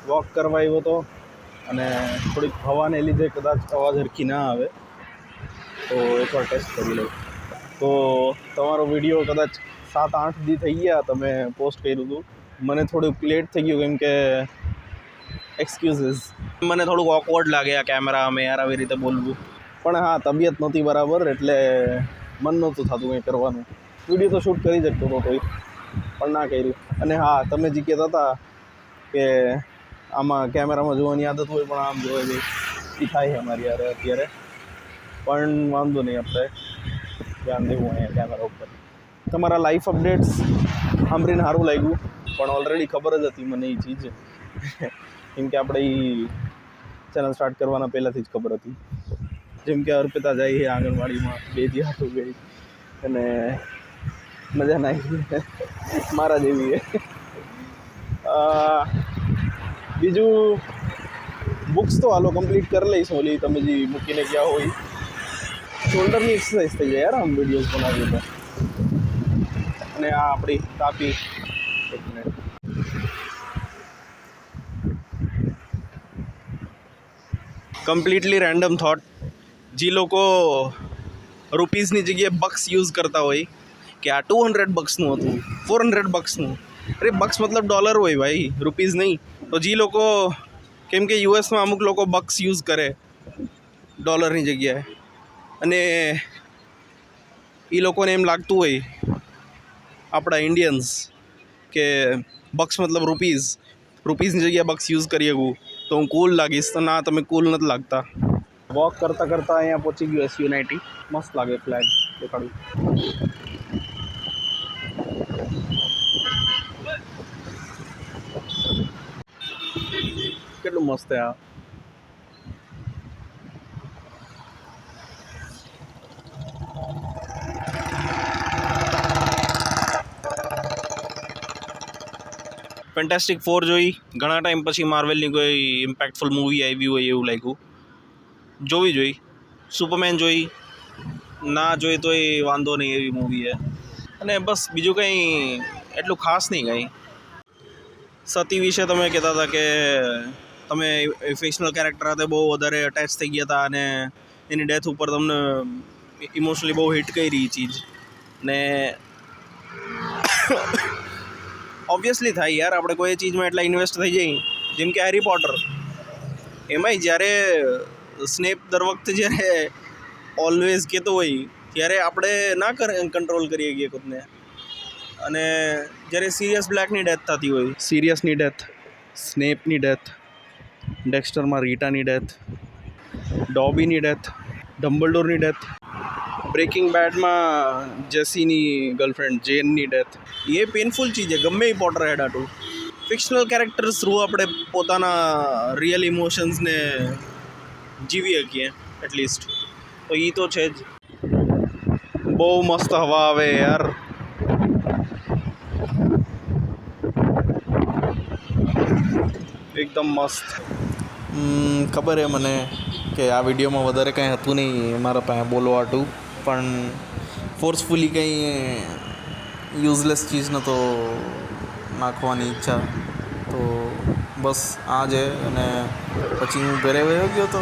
Walk કરવા આવ્યો હતો અને થોડીક હવાને લીધે કદાચ અવાજ હરખી ના આવે તો એકવાર ટેસ્ટ કરી લઉં. તો તમારો વિડીયો કદાચ 7-8 દી થઈ ગયા તમે પોસ્ટ કર્યું હતું. મને થોડુંક લેટ થઈ ગયું કેમ કે એક્સક્યુઝીસ, મને થોડુંક ઓકવર્ડ લાગે આ કેમેરા અમે યાર આવી રીતે બોલવું. પણ હા, તબિયત નહોતી બરાબર એટલે મન નહોતું થતું કંઈ કરવાનું. વિડીયો તો શૂટ કરી શકતો હતો તોય, પણ ના કર્યું. અને હા, તમે જે કહેતા હતા કે આમાં કેમેરામાં જોવાની આદત હોય પણ આમ જોવા જઈએ એ થાય છે અમારી યાર અત્યારે. પણ વાંધો નહીં, આપણે ધ્યાન દેવું અહીંયા કેમેરા ઉપર. તમારા લાઈફ અપડેટ્સ સાંભળીને સારું લાગ્યું, પણ ઓલરેડી ખબર જ હતી મને એ ચીજ, કેમ કે આપણે એ ચેનલ સ્ટાર્ટ કરવાના પહેલાંથી જ ખબર હતી. જેમ કે અર્પિતા જાય છે આંગણવાડીમાં 2 દી હાથું ગઈ અને મજા ના આવી, મારા જેવી છે. બીજું બુક્સ તો હાલો કમ્પ્લીટ કરી લઈશું, ઓલી તમે જે મૂકીને ગયા હોય. શોલ્ડરની એક્સરસાઇઝ થઈ જાય યાર આમ વિડીયોઝ બનાવીએ તો. અને આ આપણી કાપી, એક મિનિટ, કમ્પ્લીટલી રેન્ડમ થોટ. જે લોકો રૂપીઝની જગ્યાએ બક્સ યુઝ કરતા હોય કે આ 200 બક્સનું હતું, 400 બક્સનું, અરે બક્સ મતલબ ડોલર હોય ભાઈ, રૂપીઝ નહીં. તો જે લોકો, કેમ કે યુએસમાં અમુક લોકો બક્સ યુઝ કરે ડોલરની જગ્યાએ, અને એ લોકોને એમ લાગતું હોય આપણા ઇન્ડિયન્સ કે બક્સ મતલબ રૂપીઝની જગ્યાએ બક્સ યુઝ કરી શકું તો હું કૂલ લાગીશ. તો ના, તમે કૂલ નથી લાગતા. વોક કરતાં કરતાં અહીંયા પહોંચી ગયો SU90. મસ્ત લાગે ફ્લેગ દેખાડું. કેટલું મસ્ત છે આ. ફેન્ટાસ્ટિક 4 જોઈ ઘણા ટાઈમ પછી. માર્વેલની કોઈ ઇમ્પેક્ટફુલ મૂવી આવી હોય એવું લાગ્યું, જોવી જોઈ. સુપરમેન જોઈ, ના જોઈ તો એ વાંધો નહીં, એવી મૂવી છે. અને બસ બીજું કંઈ એટલું ખાસ નહીં કંઈ. સતી વિશે તમે કહેતા હતા કે તમે ફિક્શનલ કેરેક્ટર સાથે બહુ વધારે અટેચ થઈ ગયા હતા અને એની ડેથ ઉપર તમને ઇમોશનલી બહુ હિટ કરી એ ચીજ. ને ઓબ્વિયસલી થાય યાર, આપણે કોઈ ચીજમાં એટલા ઇન્વેસ્ટ થઈ જઈએ. જેમ કે હેરી પોટર, એમાંય જ્યારે સ્નેપ દર વખતે જ્યારે ઓલવેઝ કહેતો હોય ત્યારે આપણે ના કંટ્રોલ કરીએ શકીએ ખુદને. અને જ્યારે સિરિયસ બ્લેકની ડેથ થતી હોય, સિરિયસની ડેથ, સ્નેપની ડેથ, ડેક્સ્ટરમાં રીટાની ડેથ, ડોબીની ડેથ, ડમ્બલડોરની ડેથ, બ્રેકિંગ બેડમાં જેસીની ગર્લફ્રેન્ડ જેનની ડેથ, એ પેનફુલ ચીજ છે ગમે એ પોટર હેડ આટું. ફિક્શનલ કેરેક્ટર્સ થ્રુ આપણે પોતાના રિયલ ઇમોશન્સને જીવી શકીએ એટલીસ્ટ, તો એ તો છે જ. બહુ મસ્ત હવા આવે યાર. એકદમ મસ્ત. ખબર છે મને કે આ વિડીયોમાં વધારે કંઈ હતું નહીં મારા પાસે બોલવાટું, પણ ફોર્સફુલી કંઈ યુઝલેસ ચીજ નહોતો નાખવાની ઈચ્છા, તો બસ આ છે. અને પછી હું ઘરે વયો ગયો હતો